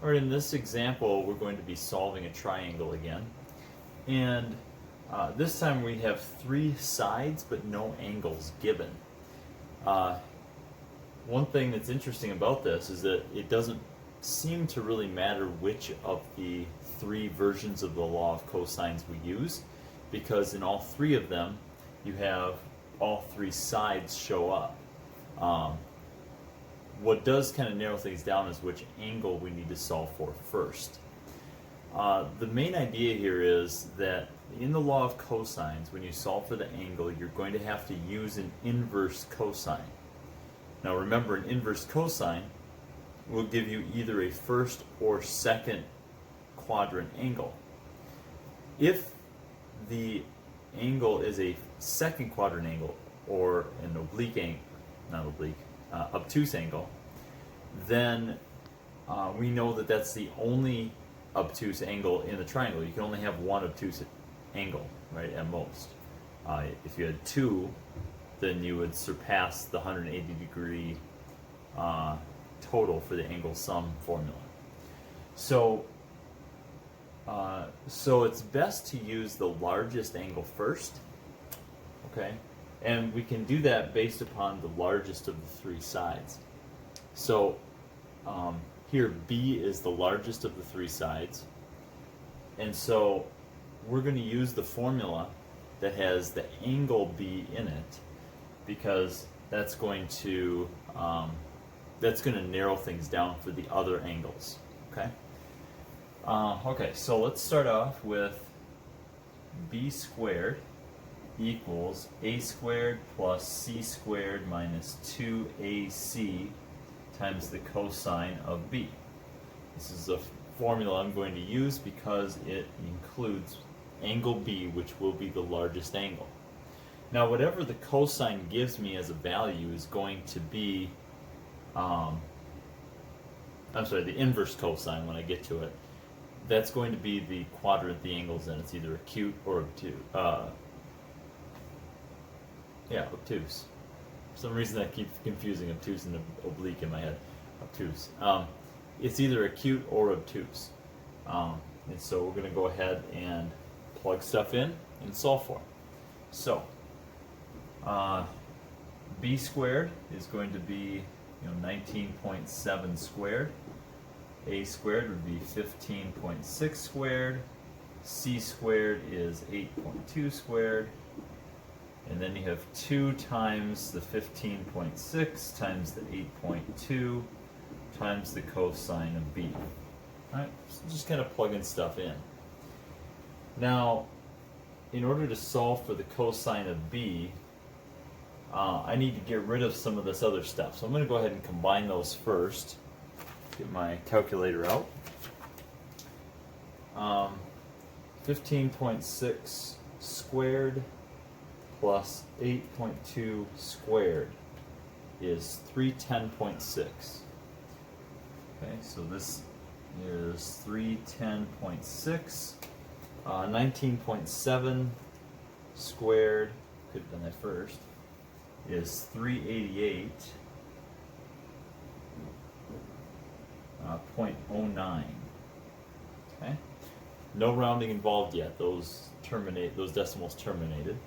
All right, in this example, we're going to be solving a triangle again. And this time we have three sides, but no angles given. One thing that's interesting about this is that it doesn't seem to really matter which of the three versions of the law of cosines we use, because in all three of them, you have all three sides show up. What does kind of narrow things down is which angle we need to solve for first. The main idea here is that in the law of cosines, when you solve for the angle, you're going to have to use an inverse cosine. Now remember, an inverse cosine will give you either a first or second quadrant angle. If the angle is a second quadrant angle, or an oblique angle, not oblique, obtuse angle, then we know that that's the only obtuse angle in the triangle. You can only have one obtuse angle, right, at most. If you had two, then you would surpass the 180 degree total for the angle sum formula. So it's best to use the largest angle first, okay? And we can do that based upon the largest of the three sides. So here B is the largest of the three sides, and so we're going to use the formula that has the angle B in it, because that's going to narrow things down for the other angles. Okay. Okay, so let's start off with B squared equals A squared plus C squared minus 2AC times the cosine of B. This is a formula I'm going to use because it includes angle B, which will be the largest angle. Now, whatever the cosine gives me as a value is going to be, the inverse cosine when I get to it. That's going to be the quadrant the angle's in. It's either acute or obtuse. Obtuse. For some reason I keep confusing obtuse and oblique in my head. Obtuse. It's either acute or obtuse. And so we're going to go ahead and plug stuff in and solve for it. So, B squared is going to be 19.7 squared. A squared would be 15.6 squared. C squared is 8.2 squared. And then you have 2 times the 15.6 times the 8.2 times the cosine of B. All right, so just kind of plugging stuff in. Now, in order to solve for the cosine of B, I need to get rid of some of this other stuff. So I'm going to go ahead and combine those first. Get my calculator out. 15.6 squared plus 8.2 squared is 310.6. Okay, so this is 310.6. 19.7 squared, could have done that first, is 388.09. Okay, no rounding involved yet. Those decimals terminated.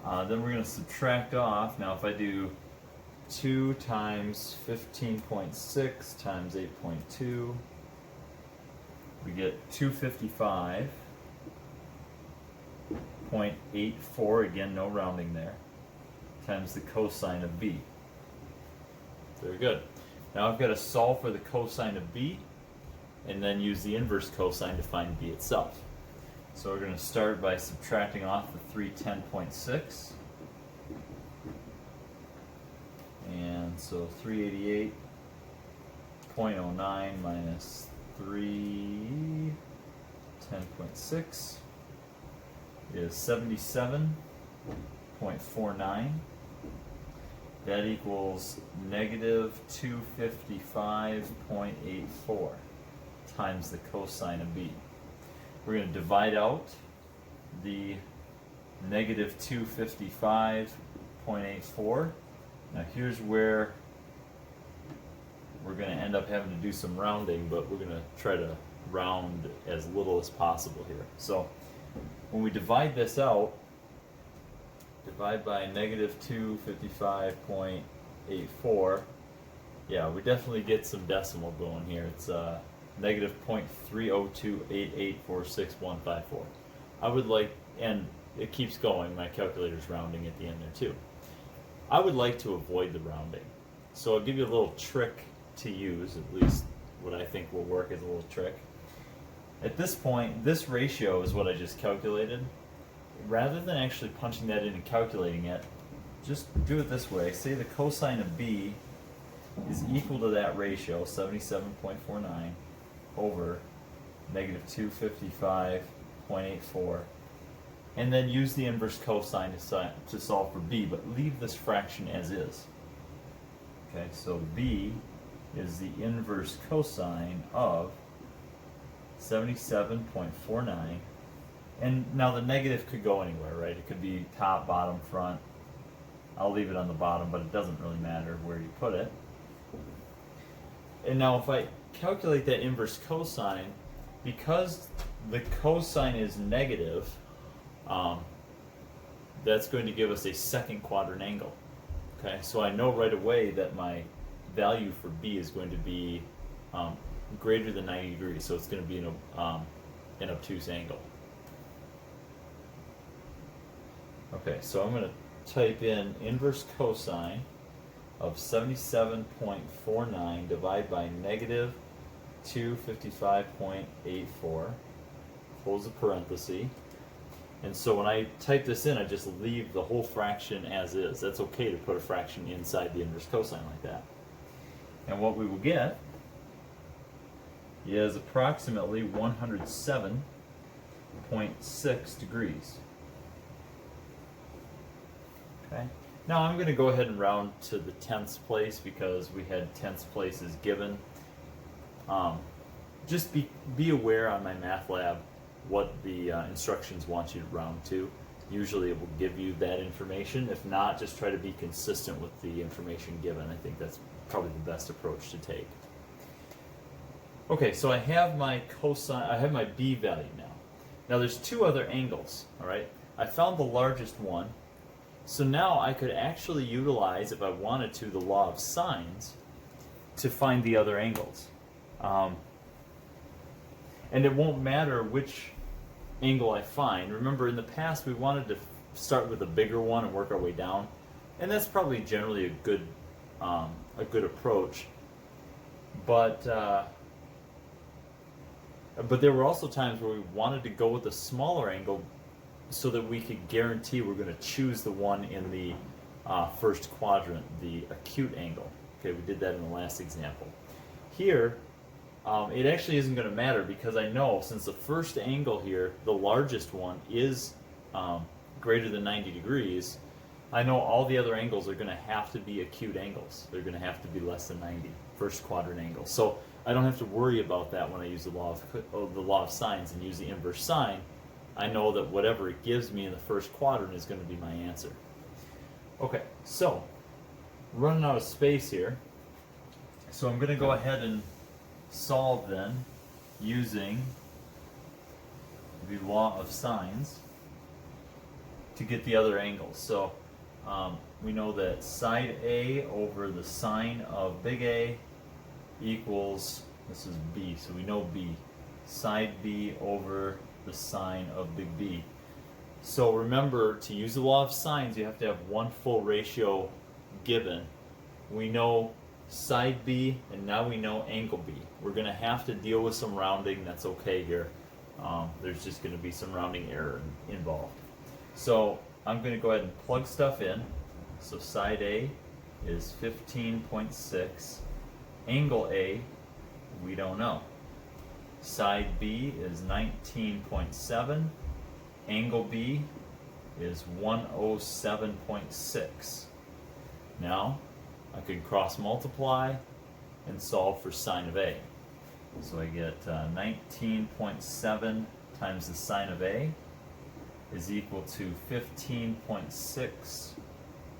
Then we're going to subtract off. Now, if I do 2 times 15.6 times 8.2, we get 255.84, again, no rounding there, times the cosine of B. Very good. Now I've got to solve for the cosine of B and then use the inverse cosine to find B itself. So we're going to start by subtracting off the 310.6. And so 388.09 minus 310.6 is 77.49. That equals negative 255.84 times the cosine of B. We're going to divide out the negative 255.84. Now here's where we're going to end up having to do some rounding, but we're going to try to round as little as possible here. So when we divide this out, divide by negative 255.84, yeah, we definitely get some decimal going here. It's negative 0.3028846.154. I would like, and it keeps going, my calculator's rounding at the end there too. I would like to avoid the rounding. So I'll give you a little trick to use, at least what I think will work as a little trick. At this point, this ratio is what I just calculated. Rather than actually punching that in and calculating it, just do it this way. Say the cosine of b is equal to that ratio, 77.49, over negative 255.84. And then use the inverse cosine to solve for b, but leave this fraction as is. Okay, so b is the inverse cosine of 77.49. And now the negative could go anywhere, right? It could be top, bottom, front. I'll leave it on the bottom, but it doesn't really matter where you put it. And now if I calculate that inverse cosine, because the cosine is negative, that's going to give us a second quadrant angle. Okay, so I know right away that my value for b is going to be greater than 90 degrees, so it's going to be an obtuse angle. Okay, so I'm going to type in inverse cosine of 77.49 divided by negative 255.84, close the parenthesis. And so when I type this in, I just leave the whole fraction as is. That's okay to put a fraction inside the inverse cosine like that. And what we will get is approximately 107.6 degrees. Okay. Now I'm going to go ahead and round to the tenths place because we had tenths places given. Just be aware on my math lab what the instructions want you to round to. Usually it will give you that information. If not, just try to be consistent with the information given. I think that's probably the best approach to take. Okay, so I have my cosine, I have my b value now. Now there's two other angles, all right? I found the largest one. So now I could actually utilize, if I wanted to, the law of sines to find the other angles. And it won't matter which angle I find. Remember, in the past we wanted to start with a bigger one and work our way down, and that's probably generally a good approach. But there were also times where we wanted to go with a smaller angle so that we could guarantee we're going to choose the one in the first quadrant, the acute angle. Okay, we did that in the last example. Here, it actually isn't going to matter because I know since the first angle here, the largest one, is greater than 90 degrees, I know all the other angles are going to have to be acute angles. They're going to have to be less than 90, first quadrant angles. So I don't have to worry about that when I use the law of sines and use the inverse sine. I know that whatever it gives me in the first quadrant is going to be my answer. Okay, so running out of space here, so I'm going to go ahead and solve then using the law of sines to get the other angles. So we know that side A over the sine of big A equals, this is B, so we know B, side B over the sine of big B. So remember, to use the law of sines, you have to have one full ratio given. We know side B, and now we know angle B. We're going to have to deal with some rounding. That's okay here. There's just going to be some rounding error involved. So I'm going to go ahead and plug stuff in. So side A is 15.6. Angle A, we don't know. Side B is 19.7. Angle B is 107.6. Now, I could cross multiply and solve for sine of A. So I get 19.7 times the sine of A is equal to 15.6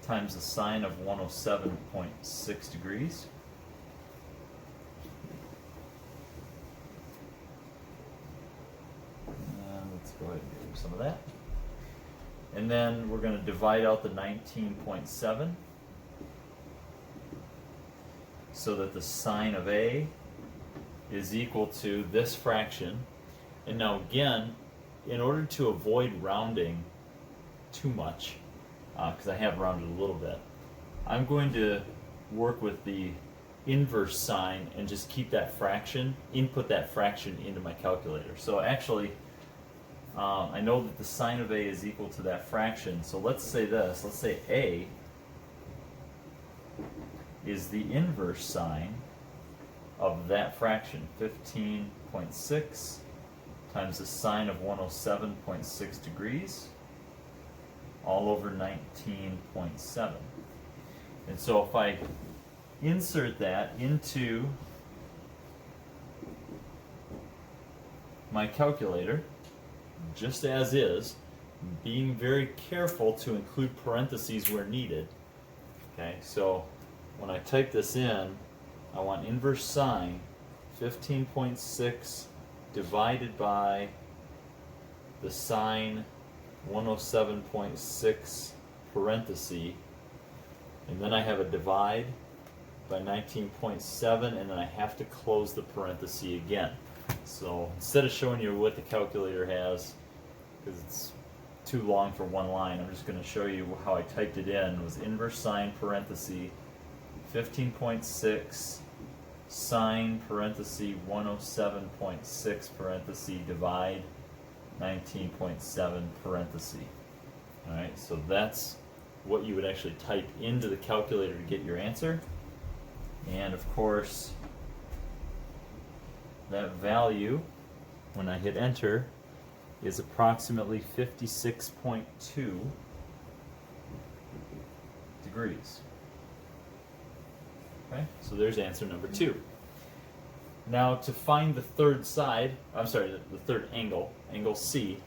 times the sine of 107.6 degrees. some of that. And then we're going to divide out the 19.7 so that the sine of A is equal to this fraction. And now again, in order to avoid rounding too much, because I have rounded a little bit, I'm going to work with the inverse sign and just keep that fraction, input that fraction into my calculator. So actually, I know that the sine of A is equal to that fraction, so let's say this, let's say A is the inverse sine of that fraction, 15.6 times the sine of 107.6 degrees, all over 19.7. And so if I insert that into my calculator, just as is, being very careful to include parentheses where needed. Okay, so when I type this in, I want inverse sine 15.6 divided by the sine 107.6 parenthesis, and then I have a divide by 19.7, and then I have to close the parenthesis again. So instead of showing you what the calculator has, because it's too long for one line, I'm just going to show you how I typed it in. It was inverse sine parenthesis 15.6 sine parenthesis 107.6 parenthesis divide 19.7 parenthesis. Alright, so that's what you would actually type into the calculator to get your answer. And of course, that value, when I hit enter, is approximately 56.2 degrees. Okay, so there's answer number 2. Now to find the third side, I'm sorry, the third angle, angle C,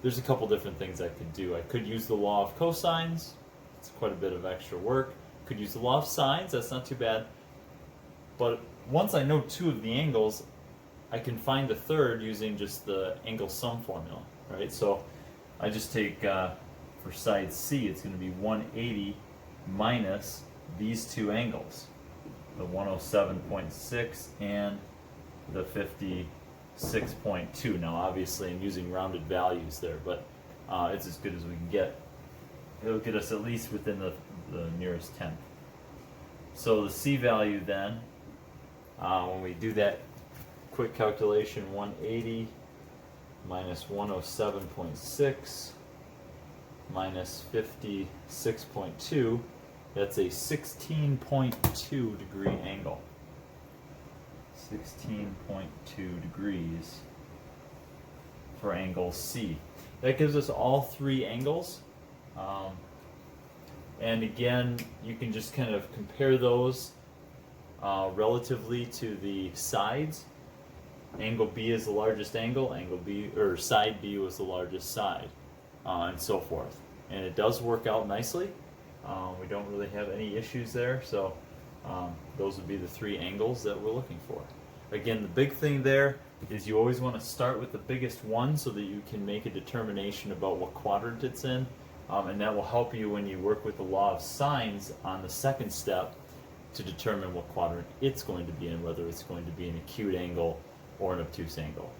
there's a couple different things I could do. I could use the law of cosines. It's quite a bit of extra work. Could use the law of sines. That's not too bad. But once I know 2 of the angles, I can find the third using just the angle sum formula, right? So I just take, for side C, it's going to be 180 minus these 2 angles, the 107.6 and the 56.2. Now obviously I'm using rounded values there, but it's as good as we can get. It'll get us at least within the nearest tenth. So the C value then, when we do that quick calculation, 180 minus 107.6 minus 56.2, that's a 16.2 degree angle. 16.2 degrees for angle C. That gives us all 3 angles. And again, you can just kind of compare those relatively to the sides. Angle B is the largest angle, angle B, or side B was the largest side, and so forth. And it does work out nicely. We don't really have any issues there, so those would be the 3 angles that we're looking for. Again, the big thing there is you always want to start with the biggest one so that you can make a determination about what quadrant it's in, and that will help you when you work with the law of sines on the second step to determine what quadrant it's going to be in, whether it's going to be an acute angle or an obtuse angle.